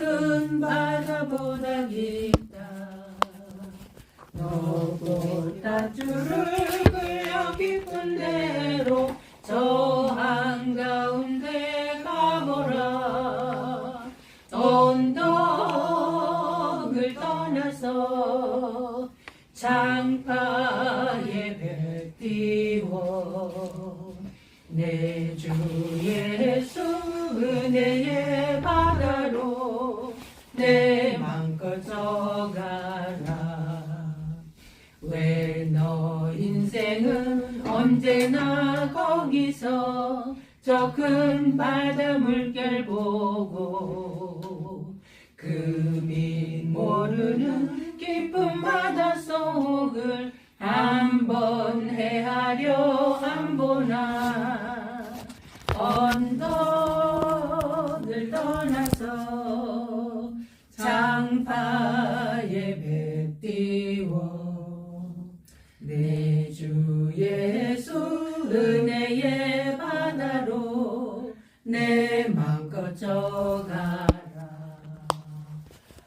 큰 바다보다 깊다. 너보다 주를 끌려 깊은 데로 저 한가운데 가보라. 언덕을 떠나서 장파에 배 띄워 내 주 예수 은혜의 바다로 내 맘껏 져가라. 왜 너 인생은 언제나 거기서 저 큰 바다 물결 보고 금이 모르는 깊은 바닷속을 한번 헤아려 안 보나. 언덕을 떠나서 장파에 배 띄워 내 주 예수 은혜의 바다로 내 맘껏 져가라.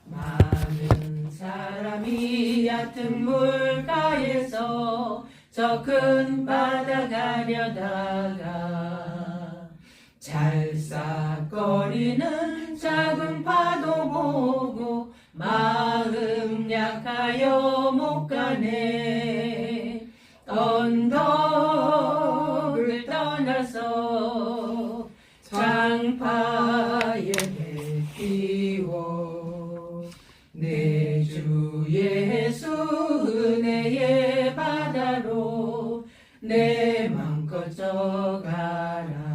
많은 사람이 얕은 물가에서 저 큰 바다 가려다가 찰싹거리는 작은 파도 보고 마음 약하여 못 가네. 언덕을 떠나서 장파에 배 띄워 내 주 예수 은혜의 바다로 내 맘껏 져가라.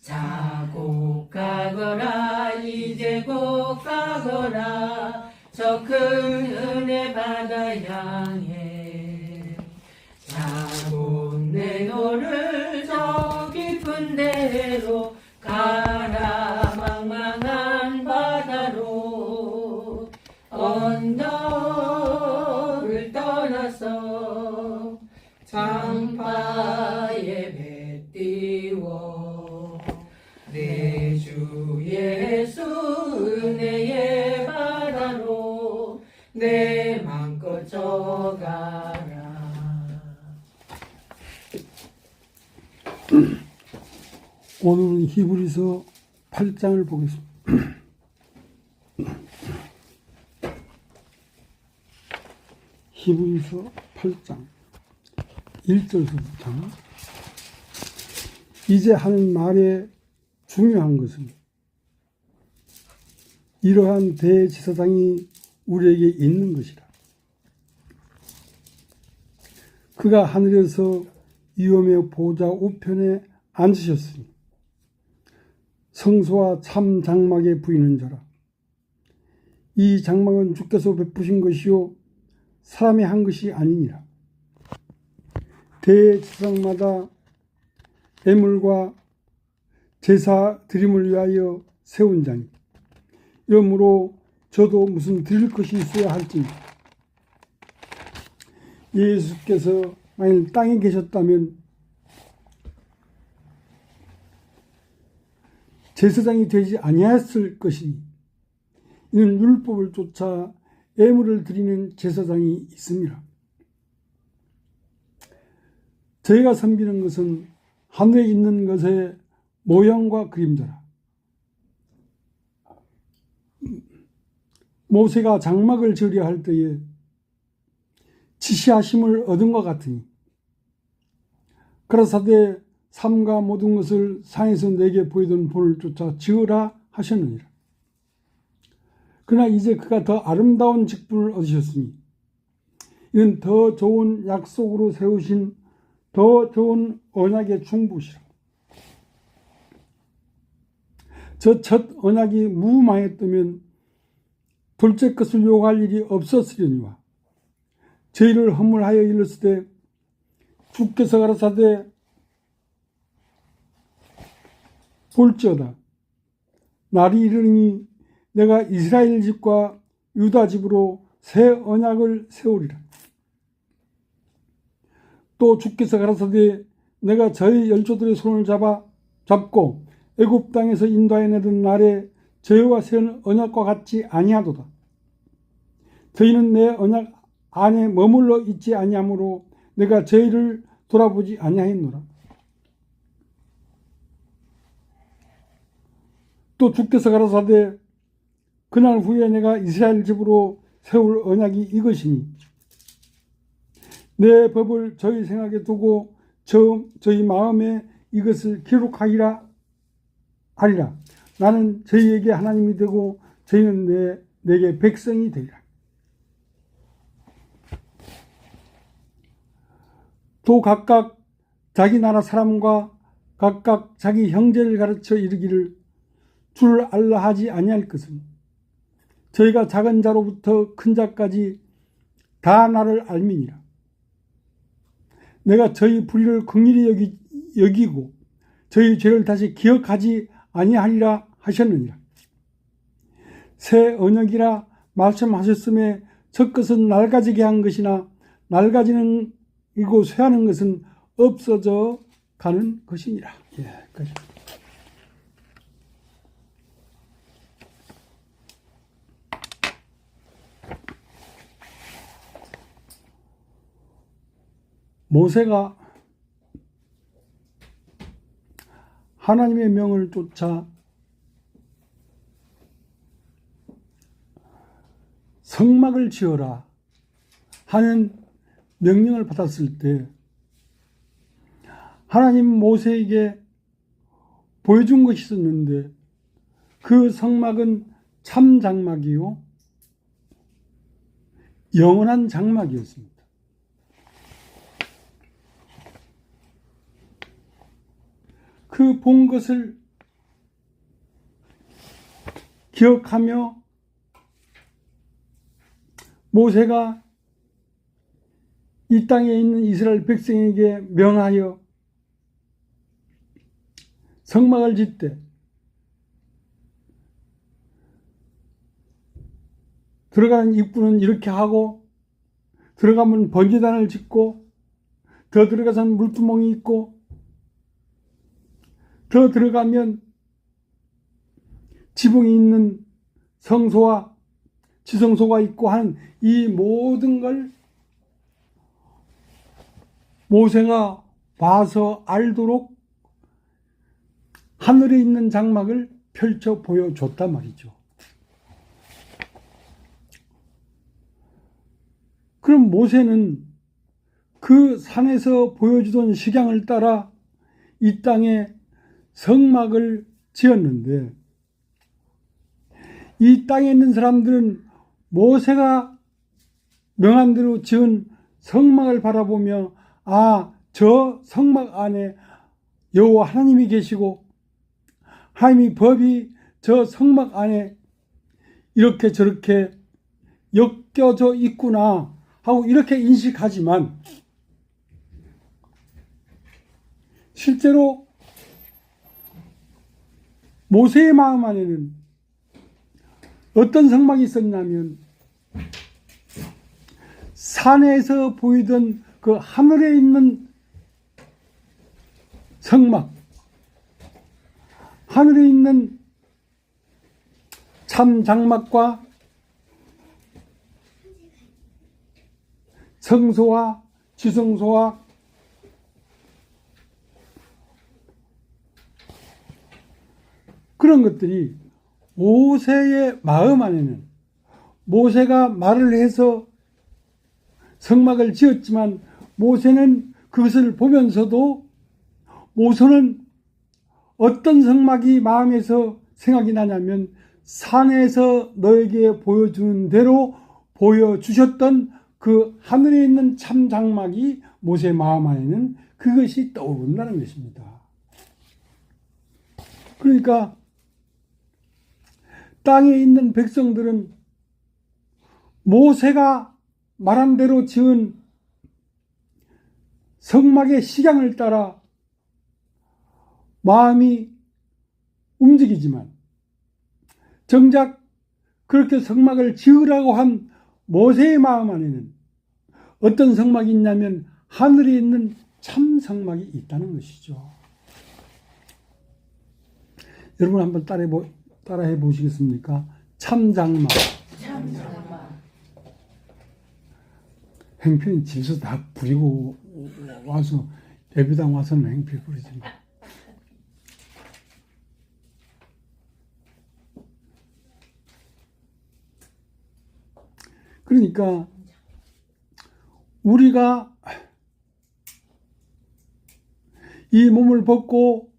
자고 가거라 이제 곧 가거라 저 큰 은혜 바다 향해. 자고 내 너를 저 깊은 데로 가라. 망망한 바다로 언덕을 떠나서 장파에 배 띄워 내 주 예수 은혜의 바다로 내 맘껏 져가라. 오늘은 히브리서 8장을 보겠습니다. 히브리서 8장 1절부터 이제 하는 말에 중요한 것은 이러한 대제사장이 우리에게 있는 것이라. 그가 하늘에서 위엄의 보좌 우편에 앉으셨으니 성소와 참 장막에 부이는 자라. 이 장막은 주께서 베푸신 것이요 사람이 한 것이 아니니라. 대제사장마다 예물과 제사 드림을 위하여 세운 자니 이러므로 저도 무슨 드릴 것이 있어야 할지. 예수께서 만일 땅에 계셨다면 제사장이 되지 아니하였을 것이니 이는 율법을 쫓아 예물을 드리는 제사장이 있습니다. 저희가 섬기는 것은 하늘에 있는 것의 모형과 그림자라. 모세가 장막을 지으려 할 때에 지시하심을 얻은 것 같으니 가라사대 삶과 모든 것을 상에서 내게 보이던 본을 쫓아 지으라 하셨느니라. 그러나 이제 그가 더 아름다운 직분을 얻으셨으니 이는 더 좋은 약속으로 세우신 더 좋은 언약의 충부시라. 저 첫 언약이 무망했다면 둘째 것을 요구할 일이 없었으려니와 저희를 허물하여 일렀을 때 주께서 가라사대 볼지어다 날이 이르니 내가 이스라엘 집과 유다 집으로 새 언약을 세우리라. 또 주께서 가라사대 내가 저희 열조들의 손을 잡고 애굽 땅에서 인도하여 내던 날에 저희와 세운 언약과 같지 아니하도다. 저희는 내 언약 안에 머물러 있지 아니하므로 내가 저희를 돌아보지 아니하였노라. 또 주께서 가라사대 그날 후에 내가 이스라엘 집으로 세울 언약이 이것이니 내 법을 저희 생각에 두고 저희 마음에 이것을 기록하리라 하리라. 나는 저희에게 하나님이 되고 저희는 내게 백성이 되리라. 또 각각 자기 나라 사람과 각각 자기 형제를 가르쳐 이르기를 주를 알라 하지 아니할 것은 저희가 작은 자로부터 큰 자까지 다 나를 알미니라. 내가 저희 불의를 긍휼히 여기고 저희 죄를 다시 기억하지 아니하리라 하셨느니라. 새 언약이라 말씀하셨음에 첫 것은 낡아지게 한 것이나 낡아지는 이고 쇠하는 것은 없어져 가는 것이니라. 여기까지. 모세가 하나님의 명을 쫓아 성막을 지어라 하는 명령을 받았을 때 하나님 모세에게 보여준 것이 있었는데 그 성막은 참 장막이요 영원한 장막이었습니다. 그 본 것을 기억하며 모세가 이 땅에 있는 이스라엘 백성에게 명하여 성막을 짓되 들어가는 입구는 이렇게 하고 들어가면 번제단을 짓고 더 들어가서는 물두멍이 있고 더 들어가면 지붕이 있는 성소와 지성소가 있고 하는 이 모든 걸 모세가 봐서 알도록 하늘에 있는 장막을 펼쳐 보여줬단 말이죠. 그럼 모세는 그 산에서 보여주던 식양을 따라 이 땅에 성막을 지었는데 이 땅에 있는 사람들은 모세가 명한 대로 지은 성막을 바라보며 저 성막 안에 여호와 하나님이 계시고 하나님의 법이 저 성막 안에 이렇게 저렇게 엮여져 있구나 하고 이렇게 인식하지만 실제로 모세의 마음 안에는 어떤 성막이 있었냐면 산에서 보이던 그 하늘에 있는 성막, 하늘에 있는 참 장막과 성소와 지성소와 그런 것들이 모세의 마음 안에는 모세가 말을 해서 성막을 지었지만 모세는 그것을 보면서도 모세는 어떤 성막이 마음에서 생각이 나냐면 산에서 너에게 보여주는 대로 보여주셨던 그 하늘에 있는 참 장막이 모세의 마음 안에는 그것이 떠오른다는 것입니다. 그러니까 땅에 있는 백성들은 모세가 말한 대로 지은 성막의 식양을 따라 마음이 움직이지만 정작 그렇게 성막을 지으라고 한 모세의 마음 안에는 어떤 성막이 있냐면 하늘에 있는 참 성막이 있다는 것이죠. 여러분 한번 따라해 보시겠습니까? 참장막. 행편이 집에서 다 부리고 와서 예배당 와서는 행편 부리지 마. 그러니까 우리가 이 몸을 벗고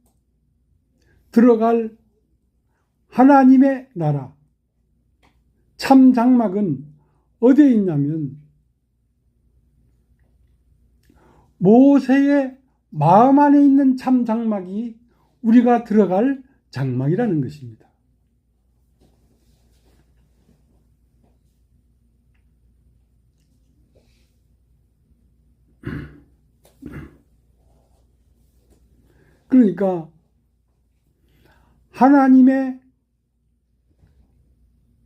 들어갈 하나님의 나라, 참 장막은 어디에 있냐면 모세의 마음 안에 있는 참 장막이 우리가 들어갈 장막이라는 것입니다. 그러니까 하나님의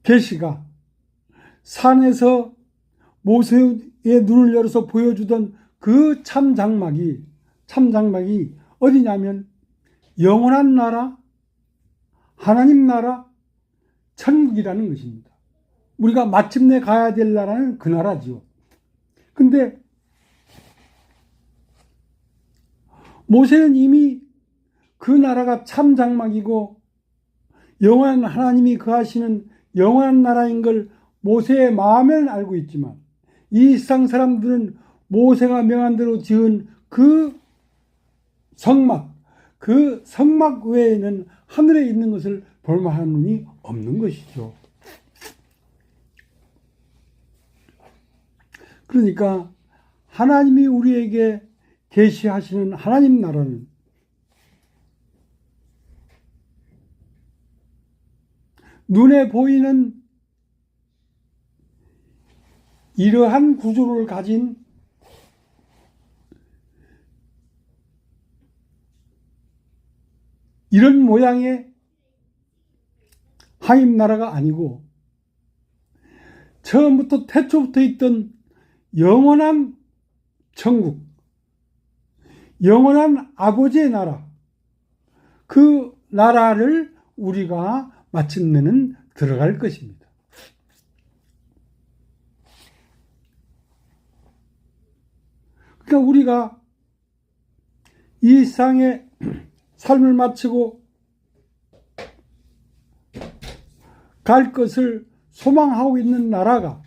계시가 산에서 모세의 눈을 열어서 보여주던 그 참 장막이 어디냐면 영원한 나라, 하나님 나라, 천국이라는 것입니다. 우리가 마침내 가야 될 나라는 그 나라지요. 근데 모세는 이미 그 나라가 참 장막이고 영원한 하나님이 거하시는 영원한 나라인 걸 모세의 마음에는 알고 있지만 이 세상 사람들은 모세가 명한 대로 지은 그 성막 외에는 하늘에 있는 것을 볼만한 눈이 없는 것이죠. 그러니까 하나님이 우리에게 계시하시는 하나님 나라는 눈에 보이는 이러한 구조를 가진 이런 모양의 하나님 나라가 아니고 처음부터 태초부터 있던 영원한 천국, 영원한 아버지의 나라, 그 나라를 우리가 마침내는 들어갈 것입니다. 그러니까 우리가 이 세상의 삶을 마치고 갈 것을 소망하고 있는 나라가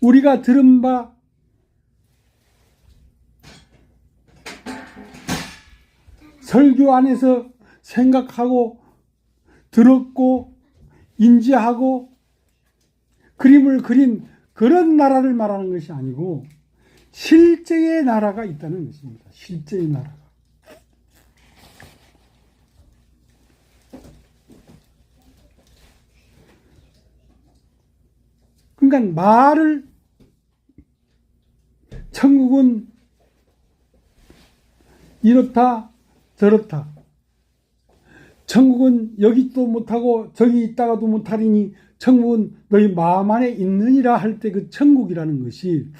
우리가 들은 바 설교 안에서 생각하고 들었고 인지하고 그림을 그린 그런 나라를 말하는 것이 아니고 실제의 나라가 있다는 것입니다. 실제의 나라가. 그러니까 말을 천국은 이렇다 저렇다. 천국은 여기 있도 못하고 저기 있다가도 못하리니 천국은 너희 마음 안에 있느니라 할 때 그 천국이라는 것이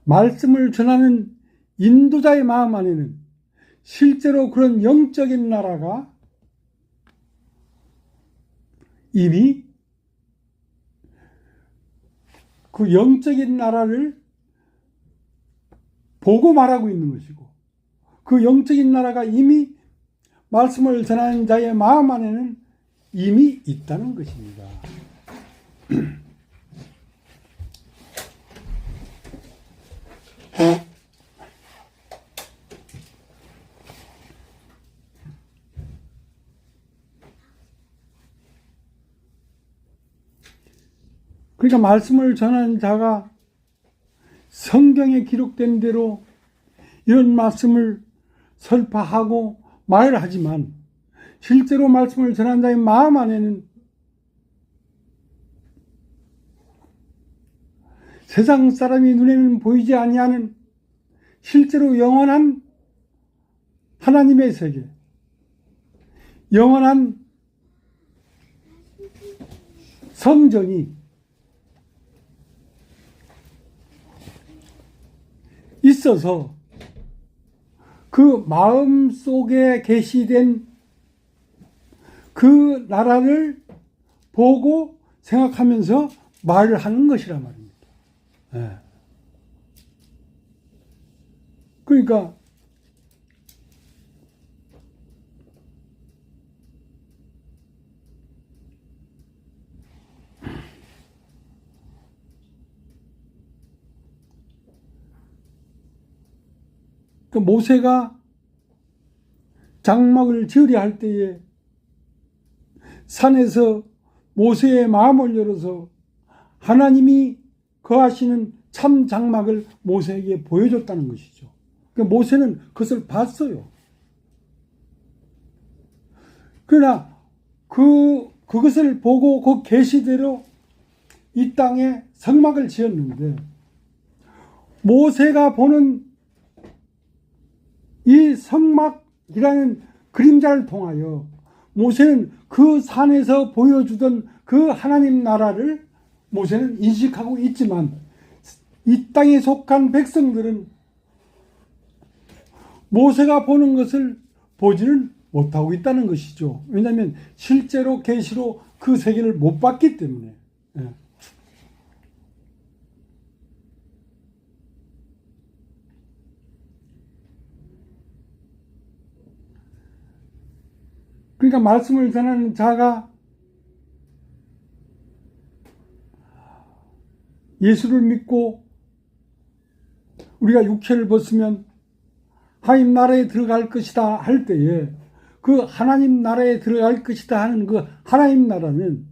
말씀을 전하는 인도자의 마음 안에는 실제로 그런 영적인 나라가 이미 그 영적인 나라를 보고 말하고 있는 것이고 그 영적인 나라가 이미 말씀을 전하는 자의 마음 안에는 이미 있다는 것입니다. 그러니까 말씀을 전하는 자가 성경에 기록된 대로 이런 말씀을 설파하고 말을 하지만 실제로 말씀을 전하는 자의 마음 안에는 세상 사람이 눈에는 보이지 아니하는 실제로 영원한 하나님의 세계, 영원한 성전이 있어서 그 마음 속에 계시된 그 나라를 보고 생각하면서 말을 하는 것이란 말입니다. 네. 그러니까 모세가 장막을 지으려 할 때에 산에서 모세의 마음을 열어서 하나님이 거하시는 참 장막을 모세에게 보여줬다는 것이죠. 그러니까 모세는 그것을 봤어요. 그러나 그것을 보고 그 계시대로 이 땅에 성막을 지었는데 모세가 보는 이 성막이라는 그림자를 통하여 모세는 그 산에서 보여주던 그 하나님 나라를 모세는 인식하고 있지만 이 땅에 속한 백성들은 모세가 보는 것을 보지는 못하고 있다는 것이죠. 왜냐하면 실제로 계시로 그 세계를 못 봤기 때문에. 예. 그러니까 말씀을 전하는 자가 예수를 믿고 우리가 육체를 벗으면 하나님 나라에 들어갈 것이다 할 때에 그 하나님 나라에 들어갈 것이다 하는 그 하나님 나라는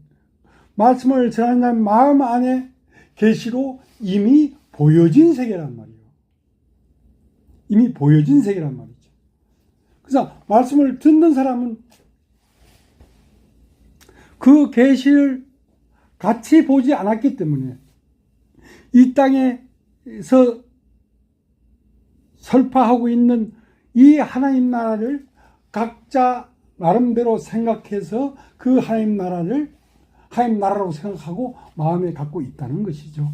말씀을 전하는 마음 안에 계시로 이미 보여진 세계란 말이에요. 이미 보여진 세계란 말이죠. 그래서 말씀을 듣는 사람은 그 계시를 같이 보지 않았기 때문에 이 땅에서 설파하고 있는 이 하나님 나라를 각자 나름대로 생각해서 그 하나님 나라를 하나님 나라로 생각하고 마음에 갖고 있다는 것이죠.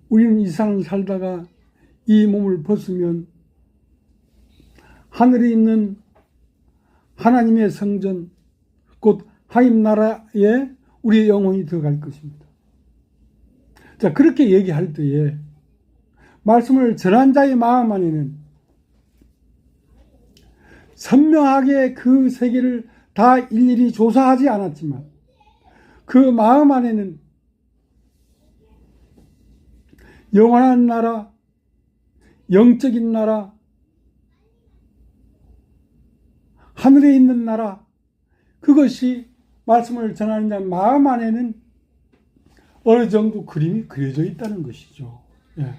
우리는 이 세상을 살다가 이 몸을 벗으면 하늘에 있는 하나님의 성전, 곧 하나님 나라에 우리의 영혼이 들어갈 것입니다. 자, 그렇게 얘기할 때에 말씀을 전한 자의 마음 안에는 선명하게 그 세계를 다 일일이 조사하지 않았지만 그 마음 안에는 영원한 나라, 영적인 나라, 하늘에 있는 나라, 그것이 말씀을 전하는 자 마음 안에는 어느 정도 그림이 그려져 있다는 것이죠. 예.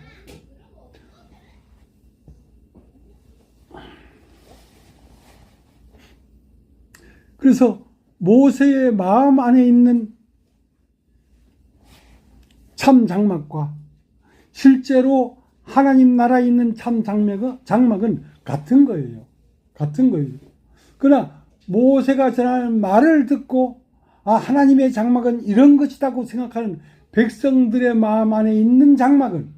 그래서 모세의 마음 안에 있는 참 장막과 실제로 하나님 나라에 있는 참 장막은 같은 거예요. 같은 거예요. 그러나 모세가 전하는 말을 듣고 하나님의 장막은 이런 것이라고 생각하는 백성들의 마음 안에 있는 장막은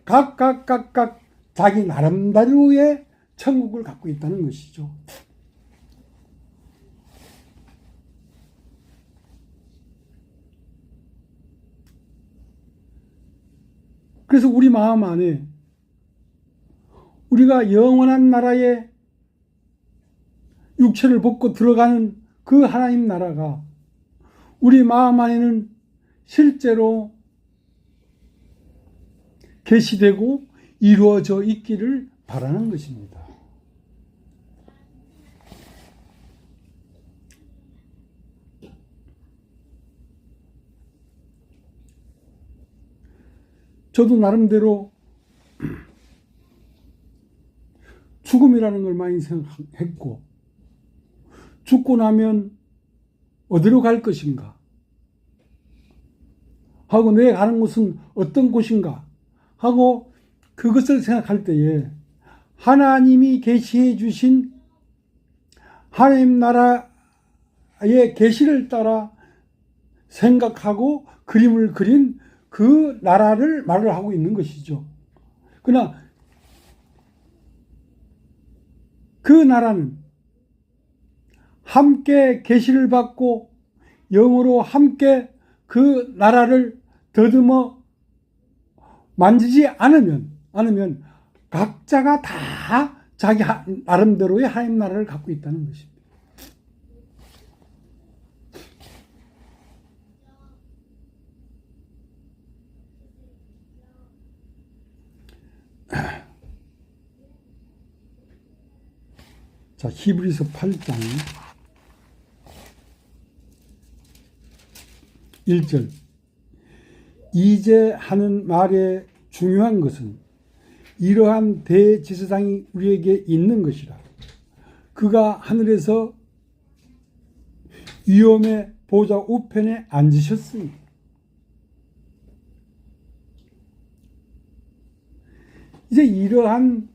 각각 자기 나름대로의 천국을 갖고 있다는 것이죠. 그래서 우리 마음 안에 우리가 영원한 나라에 육체를 벗고 들어가는 그 하나님 나라가 우리 마음 안에는 실제로 계시되고 이루어져 있기를 바라는 것입니다. 저도 나름대로 죽음이라는 걸 많이 생각했고, 죽고 나면 어디로 갈 것인가 하고, 내가 가는 곳은 어떤 곳인가 하고 그것을 생각할 때에 하나님이 계시해 주신 하나님 나라의 계시를 따라 생각하고 그림을 그린 그 나라를 말을 하고 있는 것이죠. 그러나 그 나라는 함께 계시를 받고 영으로 함께 그 나라를 더듬어 만지지 않으면 각자가 다 자기 나름대로의 하나님 나라를 갖고 있다는 것입니다. 자, 히브리서 8장 1절. 이제 하는 말의 중요한 것은 이러한 대제사장이 우리에게 있는 것이라. 그가 하늘에서 위엄의 보좌 우편에 앉으셨으니. 이제 이러한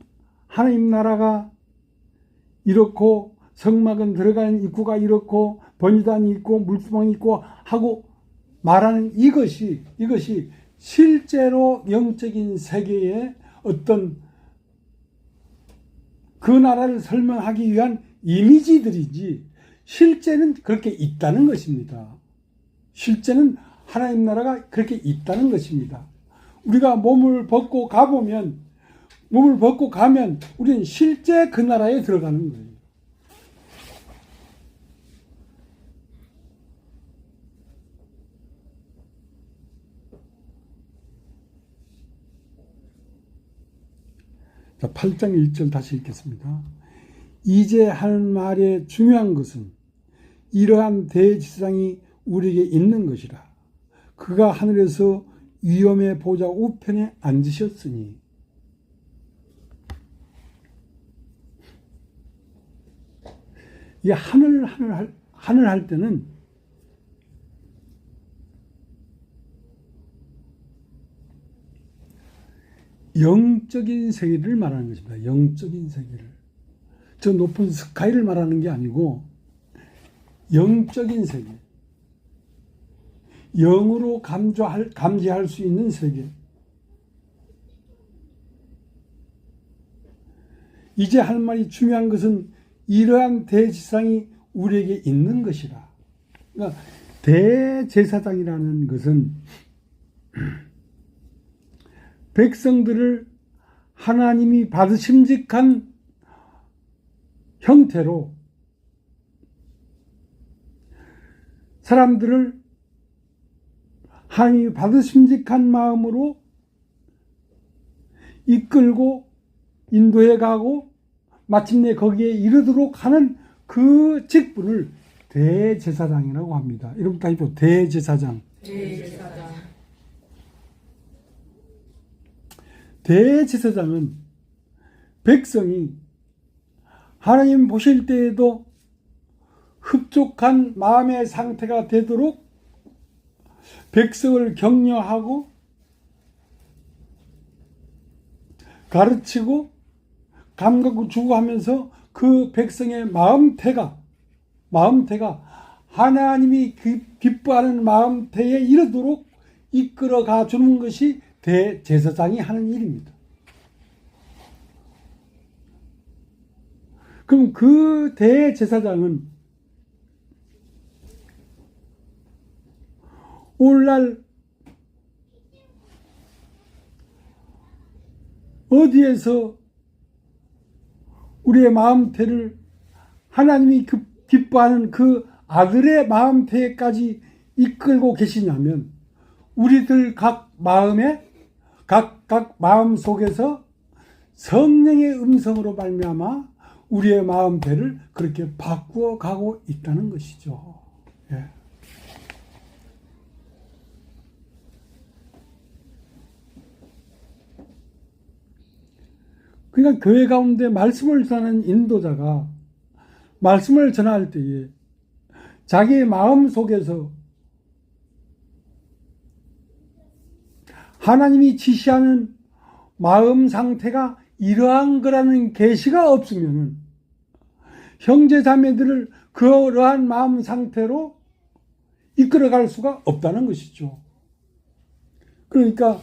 하나님 나라가 이렇고 성막은 들어가는 입구가 이렇고 번제단이 있고 물두멍이 있고 하고 말하는 이것이 실제로 영적인 세계의 어떤 그 나라를 설명하기 위한 이미지들이지 실제는 그렇게 있다는 것입니다. 실제는 하나님 나라가 그렇게 있다는 것입니다. 우리가 몸을 벗고 가면 우리는 실제 그 나라에 들어가는 거예요. 자, 8장 1절 다시 읽겠습니다. 이제 하는 말의 중요한 것은 이러한 대제사장이 우리에게 있는 것이라. 그가 하늘에서 위엄의 보좌 우편에 앉으셨으니. 이 하늘 할 때는 영적인 세계를 말하는 것입니다. 영적인 세계를. 저 높은 스카이를 말하는 게 아니고 영적인 세계. 영으로 감지할 수 있는 세계. 이제 할 말이 중요한 것은 이러한 대제사장이 우리에게 있는 것이라. 그러니까 대제사장이라는 것은 백성들을 하나님이 받으심직한 형태로 사람들을 하나님이 받으심직한 마음으로 이끌고 인도해 가고 마침내 거기에 이르도록 하는 그 직분을 대제사장이라고 합니다. 여러분 다 입고 대제사장. 대제사장은 백성이 하나님 보실 때에도 흡족한 마음의 상태가 되도록 백성을 격려하고 가르치고 감각을 주고 하면서 그 백성의 마음태가 하나님이 기뻐하는 마음태에 이르도록 이끌어가 주는 것이 대제사장이 하는 일입니다. 그럼 그 대제사장은 오늘날 어디에서 우리의 마음태를 하나님이 기뻐하는 그 아들의 마음태까지 이끌고 계시냐면 우리들 각 마음 속에서 성령의 음성으로 말미암아 우리의 마음태를 그렇게 바꾸어 가고 있다는 것이죠. 예. 그러니까 교회 가운데 말씀을 전하는 인도자가 말씀을 전할 때에 자기의 마음 속에서 하나님이 지시하는 마음 상태가 이러한 거라는 계시가 없으면 형제 자매들을 그러한 마음 상태로 이끌어갈 수가 없다는 것이죠. 그러니까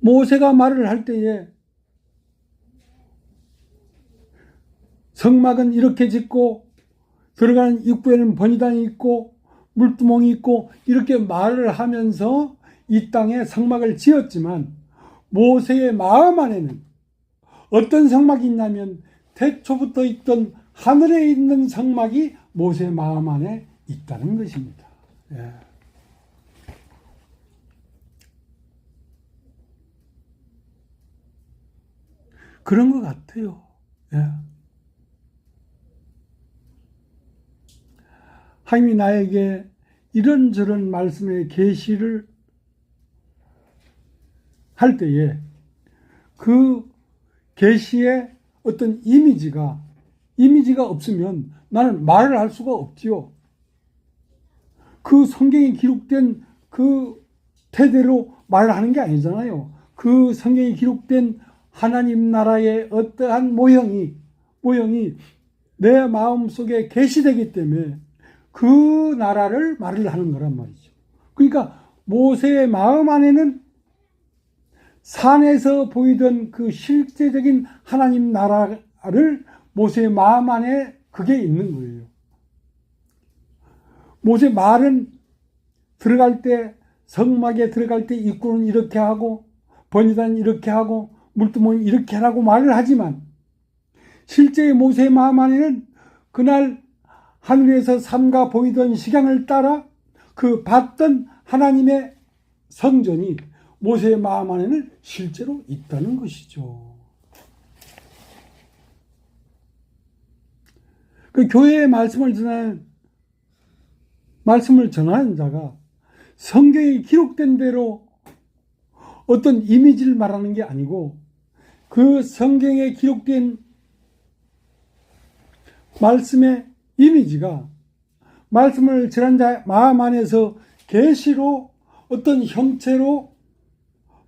모세가 말을 할 때에 성막은 이렇게 짓고 들어가는 입구에는 번이단이 있고 물두멍이 있고 이렇게 말을 하면서 이 땅에 성막을 지었지만 모세의 마음 안에는 어떤 성막이 있냐면 태초부터 있던 하늘에 있는 성막이 모세의 마음 안에 있다는 것입니다. 예. 그런 것 같아요. 예. 하나님이 나에게 이런저런 말씀의 계시를 할 때에 그 계시의 어떤 이미지가 없으면 나는 말을 할 수가 없지요. 그 성경에 기록된 그 태대로 말을 하는 게 아니잖아요. 그 성경에 기록된 하나님 나라의 어떠한 모형이 내 마음속에 계시되기 때문에 그 나라를 말을 하는 거란 말이죠. 그러니까 모세의 마음 안에는 산에서 보이던 그 실제적인 하나님 나라를 모세의 마음 안에 그게 있는 거예요. 모세 말은 들어갈 때 성막에 들어갈 때 입구는 이렇게 하고 번이단 이렇게 하고 물두멍 이렇게 하라고 말을 하지만 실제 모세의 마음 안에는 그날 하늘에서 삼가 보이던 식양을 따라 그 봤던 하나님의 성전이 모세의 마음 안에는 실제로 있다는 것이죠. 그 교회의 말씀을 전하는 자가 성경에 기록된 대로 어떤 이미지를 말하는 게 아니고 그 성경에 기록된 말씀의 이미지가 말씀을 전한 자 마음 안에서 계시로 어떤 형체로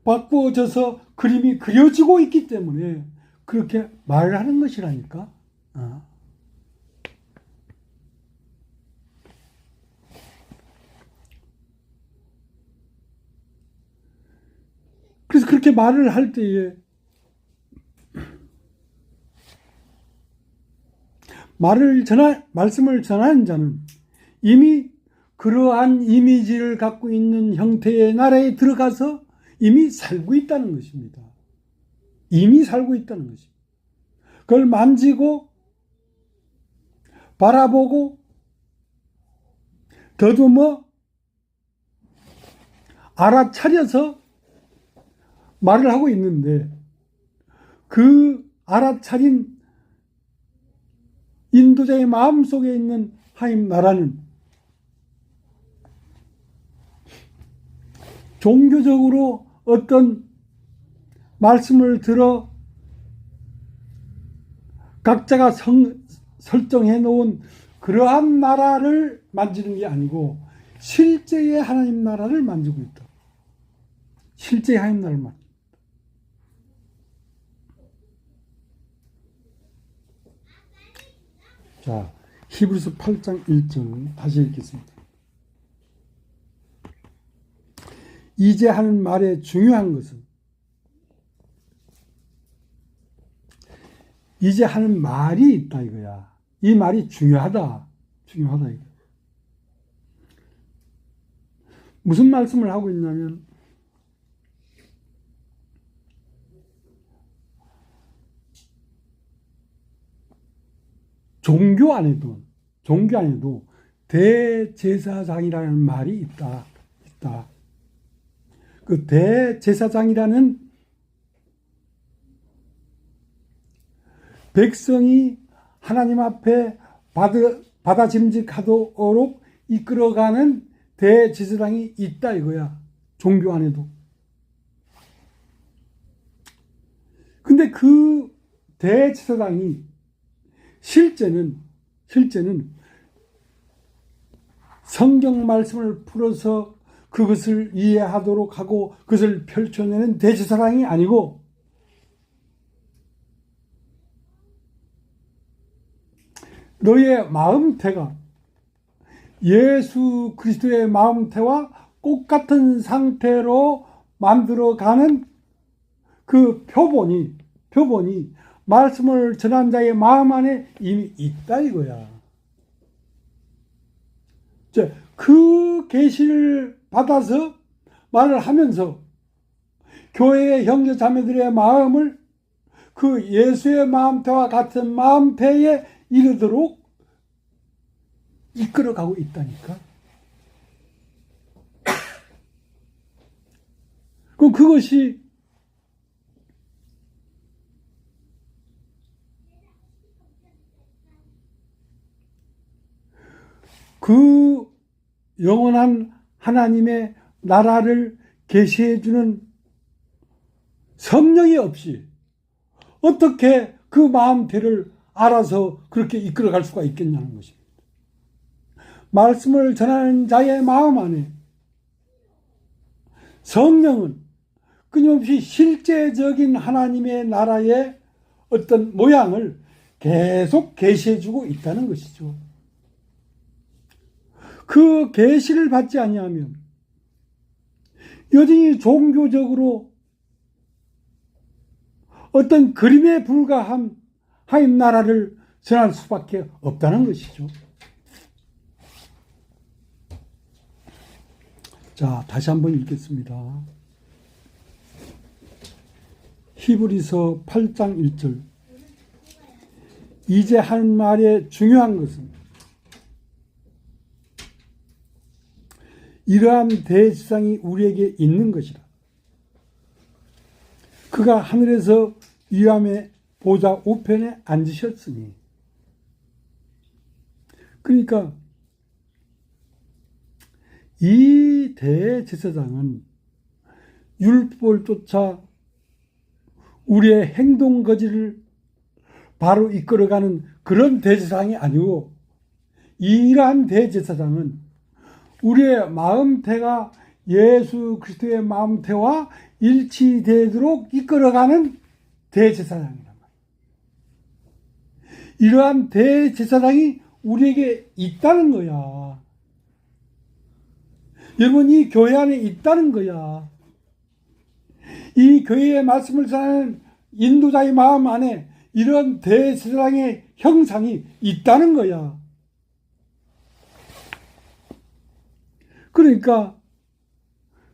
바꾸어져서 그림이 그려지고 있기 때문에 그렇게 말을 하는 것이라니까. 그래서 그렇게 말을 할 때에 말씀을 전하는 자는 이미 그러한 이미지를 갖고 있는 형태의 나라에 들어가서 이미 살고 있다는 것입니다. 이미 살고 있다는 것입니다. 그걸 만지고 바라보고 더듬어 알아차려서 말을 하고 있는데 그 알아차린 인도자의 마음속에 있는 하나님 나라는 종교적으로 어떤 말씀을 들어 각자가 설정해 놓은 그러한 나라를 만지는 게 아니고 실제의 하나님 나라를 만지고 있다. 실제의 하나님 나라를 만지고 있다. 자, 히브리서 8장 1절 다시 읽겠습니다. 이제 하는 말의 중요한 것은 이제 하는 말이 있다 이거야. 이 말이 중요하다 이거. 무슨 말씀을 하고 있냐면 종교 안에도 대제사장이라는 말이 있다. 그 대제사장이라는 백성이 하나님 앞에 받아짐직하도록 이끌어가는 대제사장이 있다 이거야. 종교 안에도. 근데 그 대제사장이 실제는 성경 말씀을 풀어서 그것을 이해하도록 하고 그것을 펼쳐내는 대제사장이 아니고 너의 마음태가 예수 그리스도의 마음태와 똑같은 상태로 만들어가는 그 표본이 말씀을 전한 자의 마음 안에 이미 있다 이거야. 그 계시를 받아서 말을 하면서 교회의 형제 자매들의 마음을 그 예수의 마음태와 같은 마음태에 이르도록 이끌어가고 있다니까. 그럼 그것이 그 영원한 하나님의 나라를 계시해주는 성령이 없이 어떻게 그 마음태를 알아서 그렇게 이끌어갈 수가 있겠냐는 것입니다. 말씀을 전하는 자의 마음 안에 성령은 끊임없이 실제적인 하나님의 나라의 어떤 모양을 계속 계시해주고 있다는 것이죠. 그 계시를 받지 아니하면 여전히 종교적으로 어떤 그림에 불과한 하나님 나라를 전할 수밖에 없다는 것이죠. 자, 다시 한번 읽겠습니다. 히브리서 8장 1절. 이제 한 말의 중요한 것은 이러한 대지상이 우리에게 있는 것이라. 그가 하늘에서 위암의 보좌 우편에 앉으셨으니. 그러니까 이 대제사장은 율법을 쫓아 우리의 행동 거지를 바로 이끌어가는 그런 대제사장이 아니고, 이러한 대제사장은 우리의 마음태가 예수 그리스도의 마음태와 일치되도록 이끌어가는 대제사장이란 말이에요. 이러한 대제사장이 우리에게 있다는 거야. 여러분, 이 교회 안에 있다는 거야. 이 교회의 말씀을 전하는 인도자의 마음 안에 이런 대제사장의 형상이 있다는 거야. 그러니까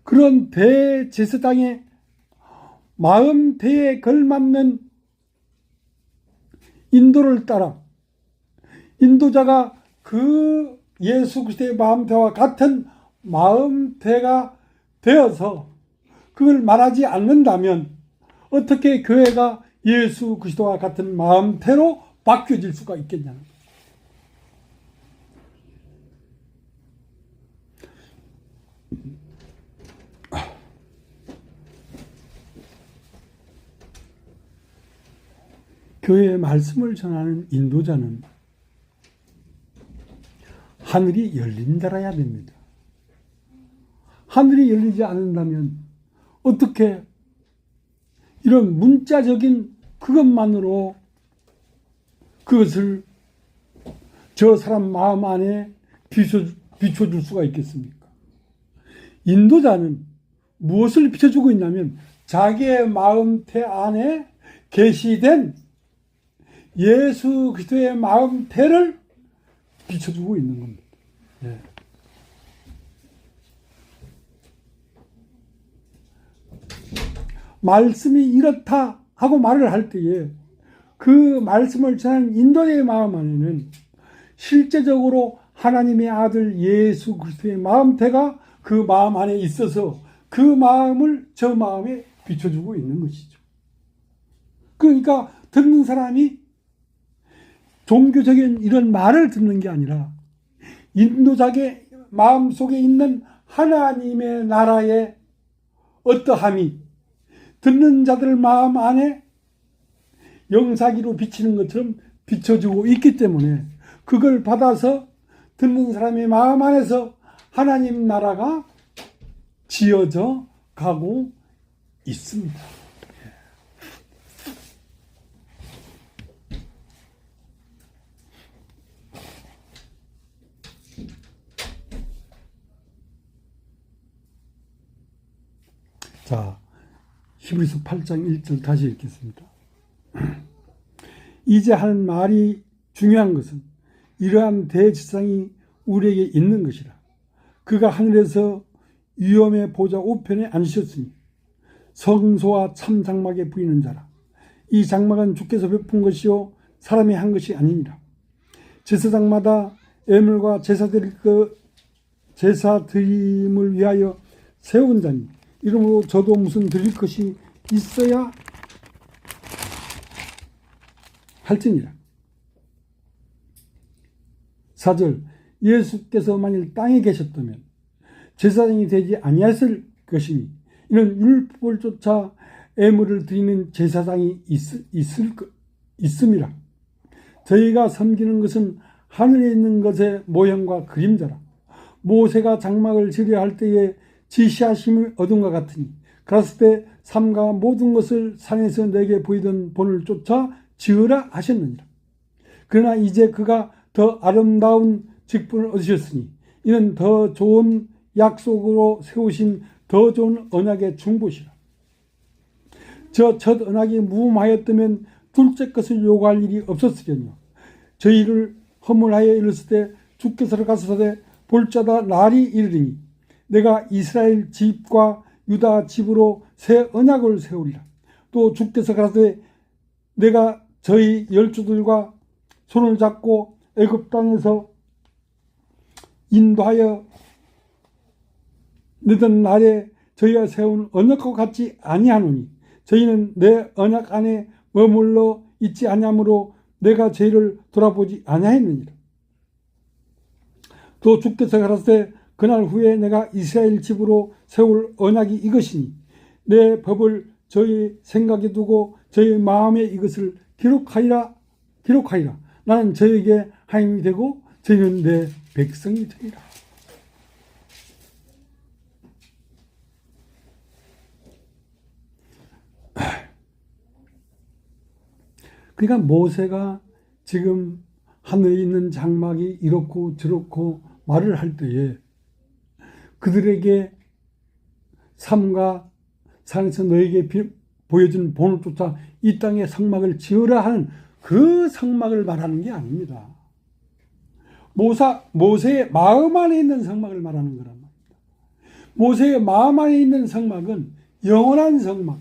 그런 대제사장의 마음태에 걸맞는 인도를 따라 인도자가 그 예수 그리스도의 마음태와 같은 마음태가 되어서 그걸 말하지 않는다면 어떻게 교회가 예수 그리스도와 같은 마음태로 바뀌어질 수가 있겠냐는 거예요. 교회의 말씀을 전하는 인도자는 하늘이 열린 자라야 됩니다. 하늘이 열리지 않는다면 어떻게 이런 문자적인 그것만으로 그것을 저 사람 마음 안에 비춰줄 수가 있겠습니까? 인도자는 무엇을 비춰주고 있냐면 자기의 마음태 안에 계시된 예수 그리스도의 마음태를 비춰주고 있는 겁니다. 네. 말씀이 이렇다 하고 말을 할 때에 그 말씀을 전하는 인도자의 마음 안에는 실제적으로 하나님의 아들 예수 그리스도의 마음태가 그 마음 안에 있어서 그 마음을 저 마음에 비춰주고 있는 것이죠. 그러니까 듣는 사람이 종교적인 이런 말을 듣는 게 아니라 인도자의 마음속에 있는 하나님의 나라의 어떠함이 듣는 자들 마음 안에 영사기로 비치는 것처럼 비춰주고 있기 때문에 그걸 받아서 듣는 사람의 마음 안에서 하나님 나라가 지어져 가고 있습니다. 자, 히브리서 8장 1절 다시 읽겠습니다. 이제 할 말이 중요한 것은 이러한 대지상이 우리에게 있는 것이라. 그가 하늘에서 위엄의 보좌 우편에 앉으셨으니 성소와 참 장막에 부이는 자라. 이 장막은 주께서 베푼 것이요 사람이 한 것이 아니니라. 제사장마다 예물과 제사 드림을 위하여 세운 자니 이러므로 저도 무슨 드릴 것이 있어야 할지니라. 4절 예수께서 만일 땅에 계셨다면 제사장이 되지 아니했을 것이니 이는 율법을 쫓아 예물을 드리는 제사장이 있음이라. 저희가 섬기는 것은 하늘에 있는 것의 모형과 그림자라. 모세가 장막을 지으려 할 때에 지시하심을 얻은 것 같으니 그랬을 때 삼가 모든 것을 산에서 내게 보이던 본을 쫓아 지으라 하셨느니라. 그러나 이제 그가 더 아름다운 직분을 얻으셨으니 이는 더 좋은 약속으로 세우신 더 좋은 언약의 중보시라. 저 첫 언약이 무음하였다면 둘째 것을 요구할 일이 없었으려니와 저희를 허물하여 이르실 때 주께서 가라사대 볼자다 날이 이르리니 내가 이스라엘 집과 유다 집으로 새 언약을 세우리라. 또 주께서 가라사대 내가 저희 열조들과 손을 잡고 애굽 땅에서 인도하여 내던 날에 저희가 세운 언약과 같지 아니하노니 저희는 내 언약 안에 머물러 있지 아니하므로 내가 저희를 돌아보지 아니하였느니라. 또 주께서 가라사대 그날 후에 내가 이스라엘 집으로 세울 언약이 이것이니 내 법을 저희 생각에 두고 저희 마음에 이것을 기록하리라. 나는 저에게 하나님이 되고 저희는 내 백성이 되리라. 그러니까 모세가 지금 하늘에 있는 장막이 이렇고 저렇고 말을 할 때에 그들에게 삶과 산에서 너에게 보여준 본을 쫓아 이 땅에 성막을 지으라 하는 그 성막을 말하는 게 아닙니다. 모세의 마음 안에 있는 성막을 말하는 거란 말입니다. 모세의 마음 안에 있는 성막은 영원한 성막,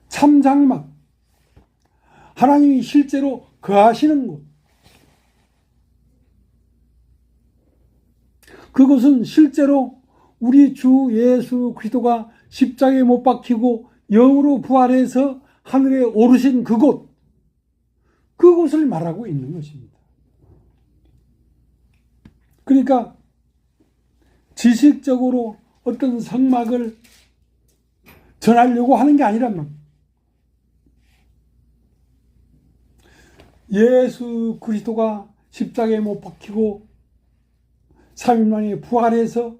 참 장막, 하나님이 실제로 거하시는 곳. 그것은 실제로 우리 주 예수 그리스도가 십자가에 못 박히고 영으로 부활해서 하늘에 오르신 그곳, 그곳을 말하고 있는 것입니다. 그러니까 지식적으로 어떤 성막을 전하려고 하는 게 아니란 말입니다. 예수 그리스도가 십자가에 못 박히고 3일 만에 부활해서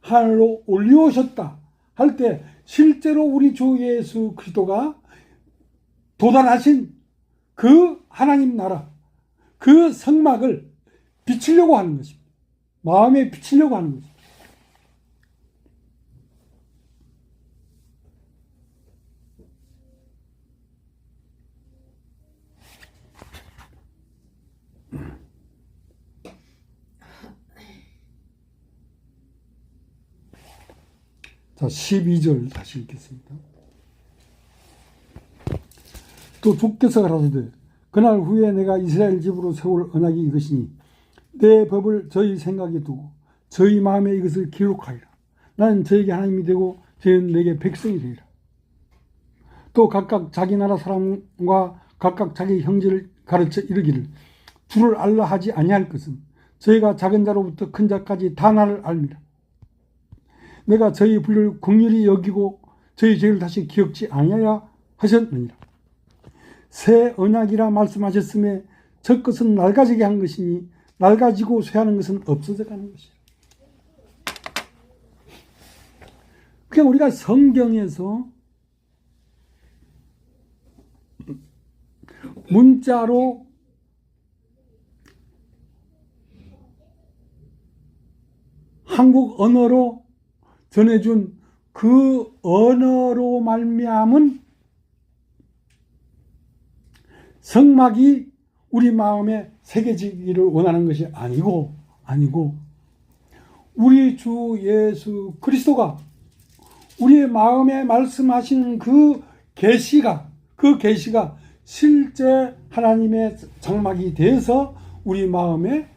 하늘로 올려오셨다 할 때 실제로 우리 주 예수 그리스도가 도달하신 그 하나님 나라, 그 성막을 비치려고 하는 것입니다. 마음에 비치려고 하는 것입니다. 자, 12절 다시 읽겠습니다. 또 주께서 가라사대 그날 후에 내가 이스라엘 집으로 세울 언약이 이것이니 내 법을 저희 생각에 두고 저희 마음에 이것을 기록하리라. 나는 저에게 하나님이 되고 저희는 내게 백성이 되리라. 또 각각 자기 나라 사람과 각각 자기 형제를 가르쳐 이르기를 주를 알라 하지 아니할 것은 저희가 작은 자로부터 큰 자까지 다 나를 알미라. 내가 저희 불의를 긍휼히 여기고 저희 죄를 다시 기억지 아니하여 하셨느니라. 새 언약이라 말씀하셨음에 첫 것은 낡아지게 한 것이니 낡아지고 쇠하는 것은 없어져 가는 것이라. 그냥 우리가 성경에서 문자로 한국 언어로 전해준 그 언어로 말미암은 성막이 우리 마음에 새겨지기를 원하는 것이 아니고 우리 주 예수 그리스도가 우리의 마음에 말씀하시는 그 계시가 실제 하나님의 장막이 돼서 우리 마음에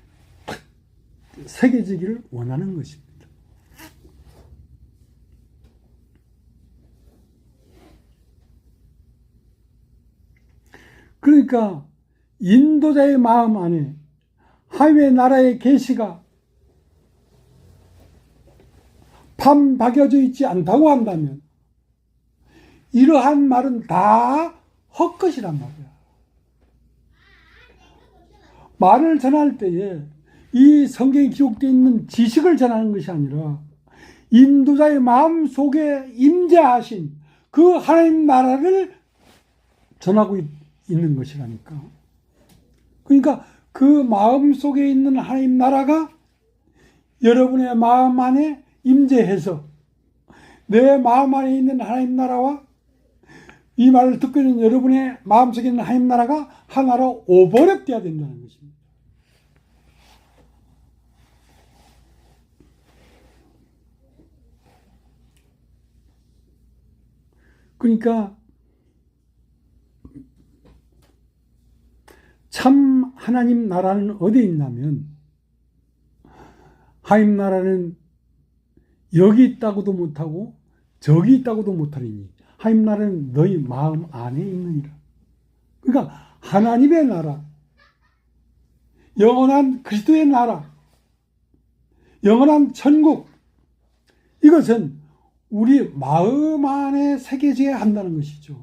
새겨지기를 원하는 것입니다. 그러니까 인도자의 마음 안에 하나님의 나라의 계시가 판박여져 있지 않다고 한다면 이러한 말은 다 헛것이란 말이야. 말을 전할 때에 이 성경에 기록되어 있는 지식을 전하는 것이 아니라 인도자의 마음 속에 임재하신 그 하나님 나라를 전하고 있는 것이라니까. 그러니까 그 마음 속에 있는 하나님 나라가 여러분의 마음 안에 임재해서 내 마음 안에 있는 하나님 나라와 이 말을 듣고 있는 여러분의 마음 속에 있는 하나님 나라가 하나로 오버랩되어야 된다는 것입니다. 그러니까 참 하나님 나라는 어디에 있냐면 하나님 나라는 여기 있다고도 못하고 저기 있다고도 못하리니 하나님 나라는 너희 마음 안에 있느니라. 그러니까 하나님의 나라, 영원한 그리스도의 나라, 영원한 천국, 이것은 우리 마음 안에 새겨져야 한다는 것이죠.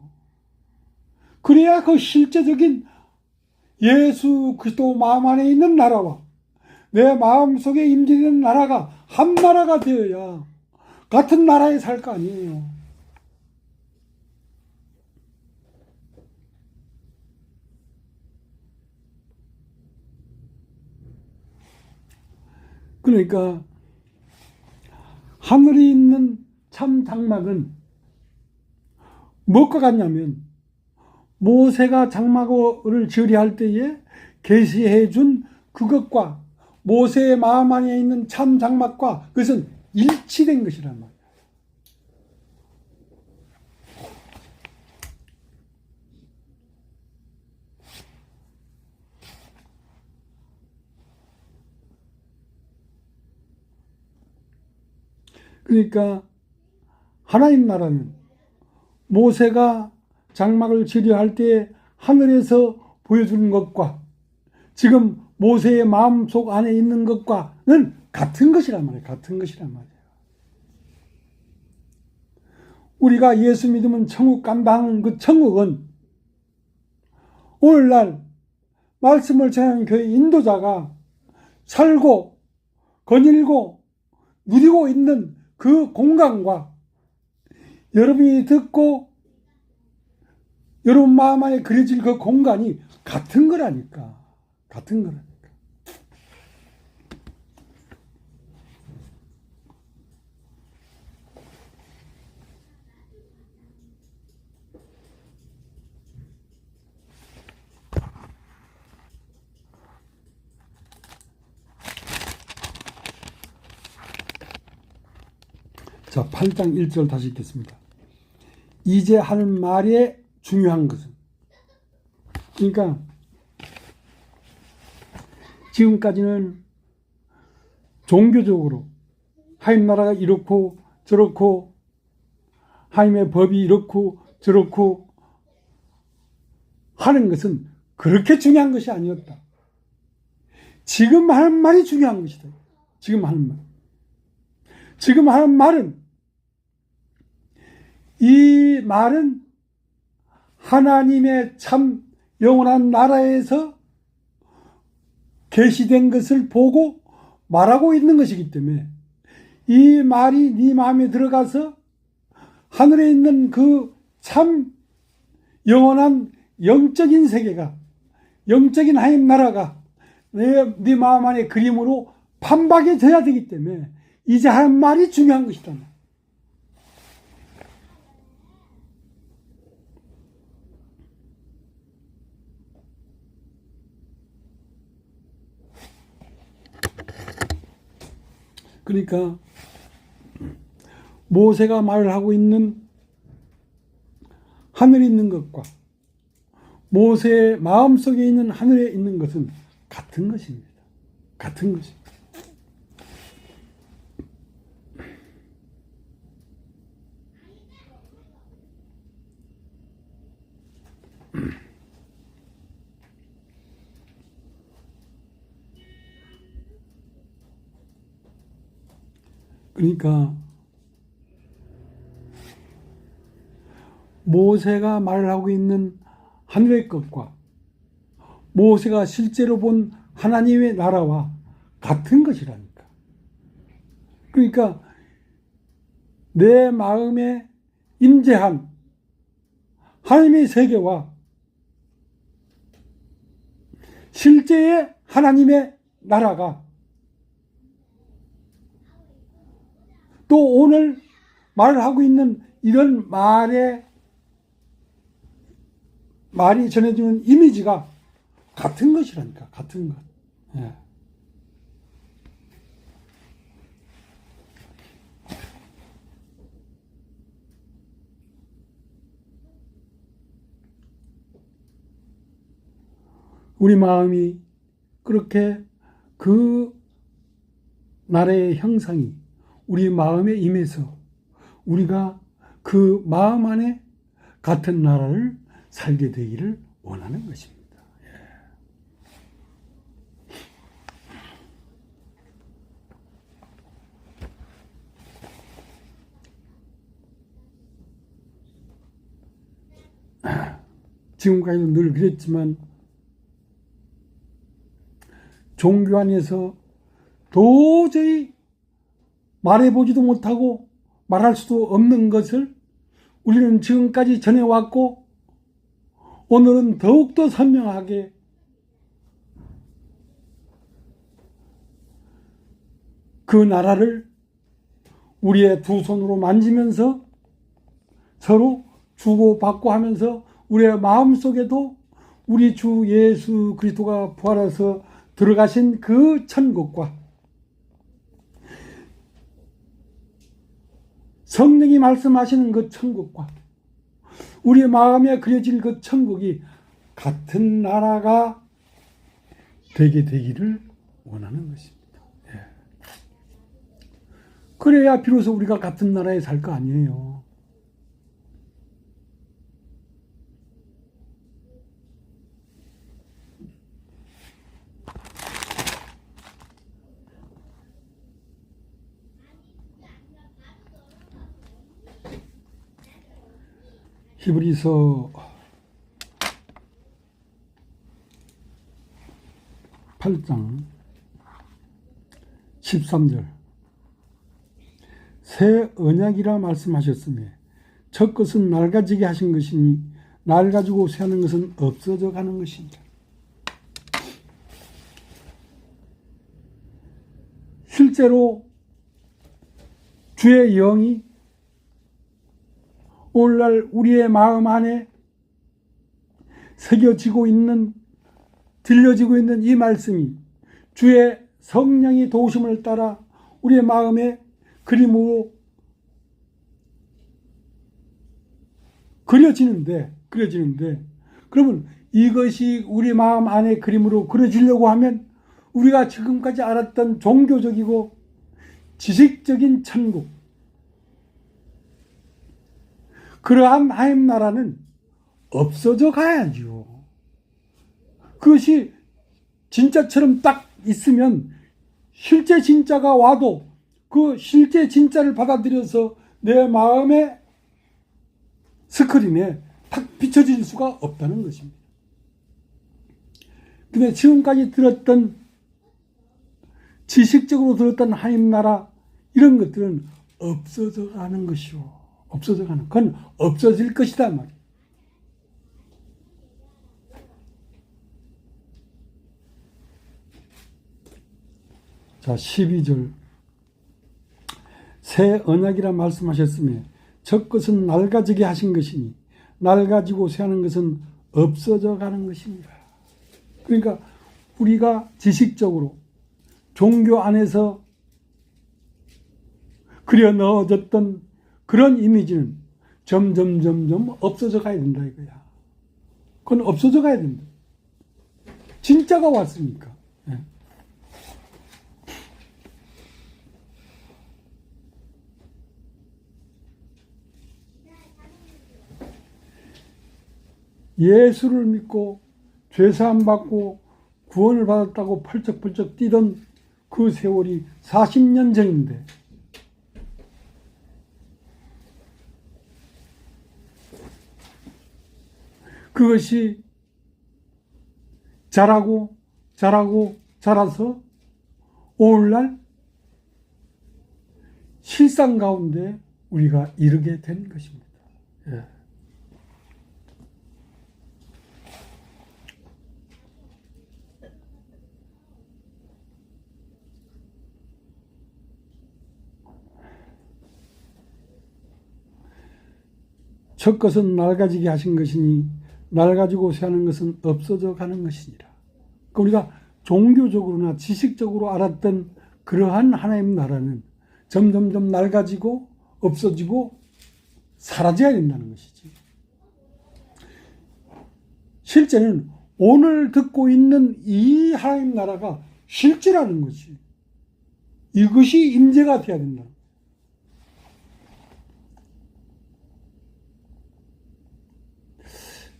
그래야 그 실제적인 예수 그리스도 마음 안에 있는 나라와 내 마음 속에 임재되는 나라가 한 나라가 되어야 같은 나라에 살 거 아니에요. 그러니까 하늘에 있는 참 장막은 무엇과 같냐면 모세가 장막을 지으려 할 때에 계시해 준 그것과 모세의 마음 안에 있는 참 장막과 그것은 일치된 것이란 말이에요. 그러니까 하나님 나라는 모세가 장막을 지으려 할 때 하늘에서 보여주는 것과 지금 모세의 마음속 안에 있는 것과는 같은 것이란 말이에요. 같은 것이란 말이에요. 우리가 예수 믿으면 천국 간다 하는 그 천국은 오늘날 말씀을 전하는 교회 인도자가 살고 거닐고 누리고 있는 그 공간과 여러분이 듣고 여러분 마음 안에 그려질 그 공간이 같은 거라니까. 같은 거라니까. 자, 8장 1절 다시 읽겠습니다. 이제 하는 말의 중요한 것은, 그러니까 지금까지는 종교적으로 하나님 나라가 이렇고 저렇고 하나님의 법이 이렇고 저렇고 하는 것은 그렇게 중요한 것이 아니었다. 지금 하는 말이 중요한 것이다. 지금 하는 말. 지금 하는 말은, 이 말은 하나님의 참 영원한 나라에서 계시된 것을 보고 말하고 있는 것이기 때문에 이 말이 네 마음에 들어가서 하늘에 있는 그 참 영원한 영적인 세계가, 영적인 하나님 나라가 네 마음 안에 그림으로 판박해져야 되기 때문에 이제 하는 말이 중요한 것이다. 그러니까 모세가 말을 하고 있는 하늘에 있는 것과 모세의 마음속에 있는 하늘에 있는 것은 같은 것입니다. 같은 것입니다. 그러니까 모세가 말을 하고 있는 하늘의 것과 모세가 실제로 본 하나님의 나라와 같은 것이라니까. 그러니까 내 마음에 임재한 하나님의 세계와 실제의 하나님의 나라가 또 오늘 말을 하고 있는 이런 말이 전해주는 이미지가 같은 것이라니까. 같은 것. 예. 우리 마음이 그렇게 그 나라의 형상이 우리 마음에 임해서 우리가 그 마음 안에 같은 나라를 살게 되기를 원하는 것입니다. 지금까지도 늘 그랬지만 종교 안에서 도저히 말해보지도 못하고 말할 수도 없는 것을 우리는 지금까지 전해왔고 오늘은 더욱더 선명하게 그 나라를 우리의 두 손으로 만지면서 서로 주고받고 하면서 우리의 마음속에도 우리 주 예수 그리스도가 부활해서 들어가신 그 천국과 성령이 말씀하시는 그 천국과 우리의 마음에 그려질 그 천국이 같은 나라가 되게 되기를 원하는 것입니다. 예. 그래야 비로소 우리가 같은 나라에 살 거 아니에요. 히브리서 8장 13절 새 언약이라 말씀하셨으며 첫 것은 낡아지게 하신 것이니 낡아지고 새하는 것은 없어져 가는 것입니다. 실제로 주의 영이 오늘날 우리의 마음 안에 새겨지고 있는, 들려지고 있는 이 말씀이 주의 성령이 도우심을 따라 우리의 마음에 그림으로 그려지는데 그러면 이것이 우리 마음 안에 그림으로 그려지려고 하면 우리가 지금까지 알았던 종교적이고 지식적인 천국, 그러한 하나님 나라는 없어져 가야죠. 그것이 진짜처럼 딱 있으면 실제 진짜가 와도 그 실제 진짜를 받아들여서 내 마음의 스크린에 탁 비춰질 수가 없다는 것입니다. 근데 지금까지 들었던 지식적으로 들었던 하나님 나라 이런 것들은 없어져 가는 것이요. 없어져 가는, 그건 없어질 것이다 말이에요. 자, 12절. 새 언약이라 말씀하셨으며 첫 것은 낡아지게 하신 것이니 낡아지고 새하는 것은 없어져 가는 것입니다. 그러니까 우리가 지식적으로 종교 안에서 그려 넣어졌던 그런 이미지는 점점 없어져 가야 된다 이거야. 그건 없어져 가야 된다. 진짜가 왔으니까. 예. 예수를 믿고 죄사함 받고 구원을 받았다고 펄쩍펄쩍 뛰던 그 세월이 40년 전인데 그것이 자라서 오늘날 실상 가운데 우리가 이르게 된 것입니다. 예. 첫 것은 낡아지게 하신 것이니 낡아지고 새하는 것은 없어져 가는 것이니라. 그러니까 우리가 종교적으로나 지식적으로 알았던 그러한 하나님 나라는 점점 낡아지고 없어지고 사라져야 된다는 것이지. 실제는 오늘 듣고 있는 이 하나님 나라가 실제라는 것이. 이것이 임재가 되어야 된다.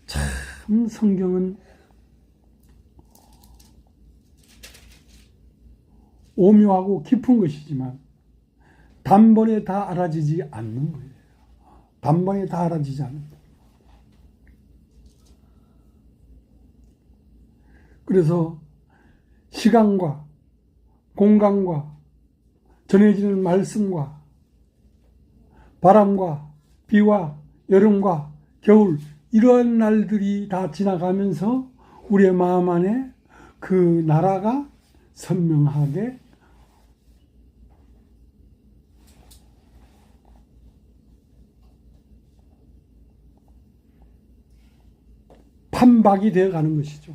참 성경은 오묘하고 깊은 것이지만 단번에 다 알아지지 않는 거예요. 단번에 다 알아지지 않는다. 그래서 시간과 공간과 전해지는 말씀과 바람과 비와 여름과 겨울 이러한 날들이 다 지나가면서 우리의 마음 안에 그 나라가 선명하게 판박이 되어 가는 것이죠.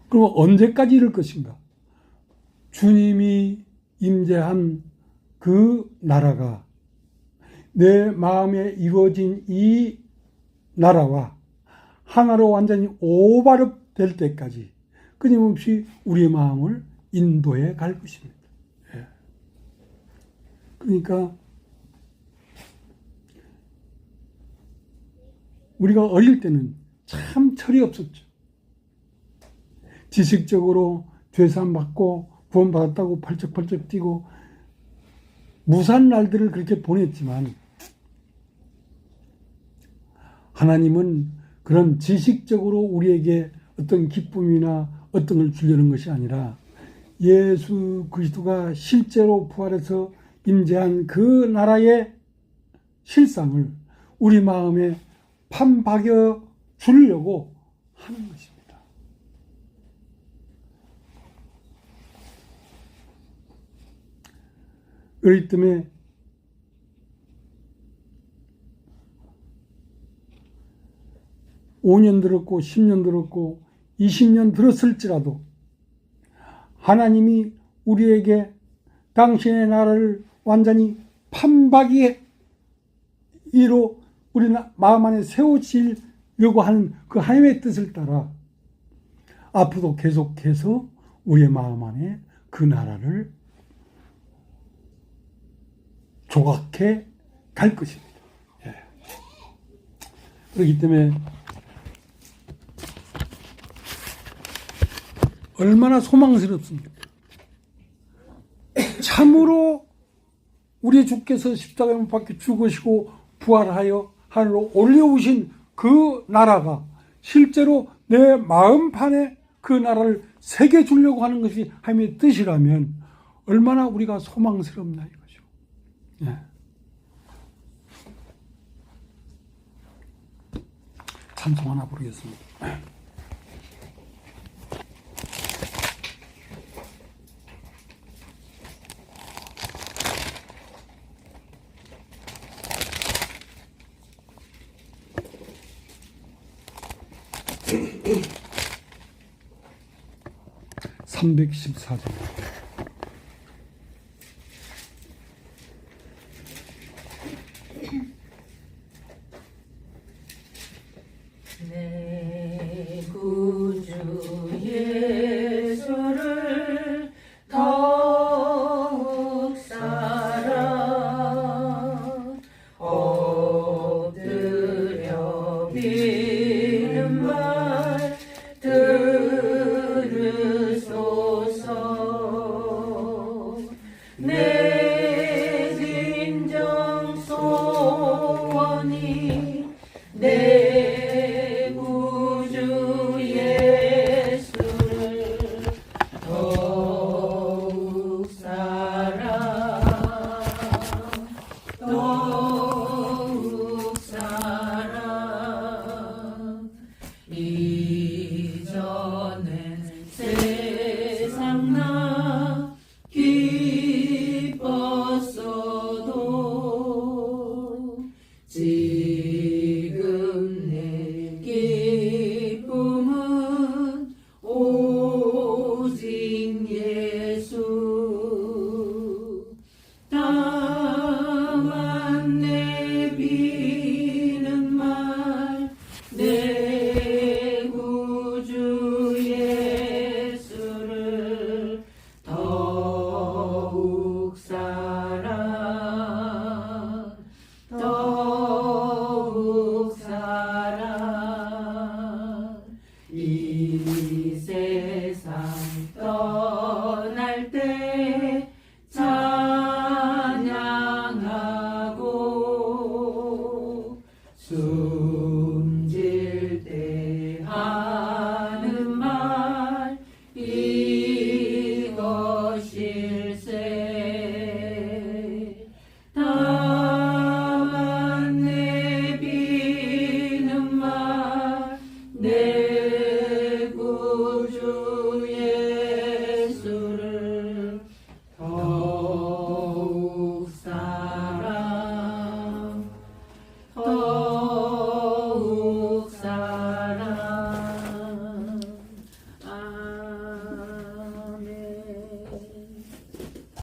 그럼 언제까지 이럴 것인가? 주님이 임재한 그 나라가 내 마음에 이루어진 이 나라와 하나로 완전히 오발업 될 때까지 끊임없이 우리의 마음을 인도해 갈 것입니다. 예. 그러니까 우리가 어릴 때는 참 철이 없었죠. 지식적으로 죄사함 받고 구원받았다고 펄쩍펄쩍 뛰고 무산 날들을 그렇게 보냈지만 하나님은 그런 지식적으로 우리에게 어떤 기쁨이나 어떤 걸 주려는 것이 아니라 예수 그리스도가 실제로 부활해서 임재한 그 나라의 실상을 우리 마음에 판박여 주려고 하는 것입니다. 그렇기 때문에 (5년) 들었고 10년 들었고 20년 들었을지라도 하나님이 우리에게 당신의 나라를 완전히 판박이로 우리 마음 안에 세우시려고 하는 그 하나님의 뜻을 따라 앞으로도 계속해서 우리의 마음 안에 그 나라를 조각해 갈 것입니다. 예. 그렇기 때문에 얼마나 소망스럽습니까? 참으로 우리 주께서 십자가에 못 박혀 죽으시고 부활하여 하늘로 올려오신 그 나라가 실제로 내 마음판에 그 나라를 새겨 주려고 하는 것이 하나님의 뜻이라면 얼마나 우리가 소망스럽나 이거죠. 예. 찬송 하나 부르겠습니다. 314장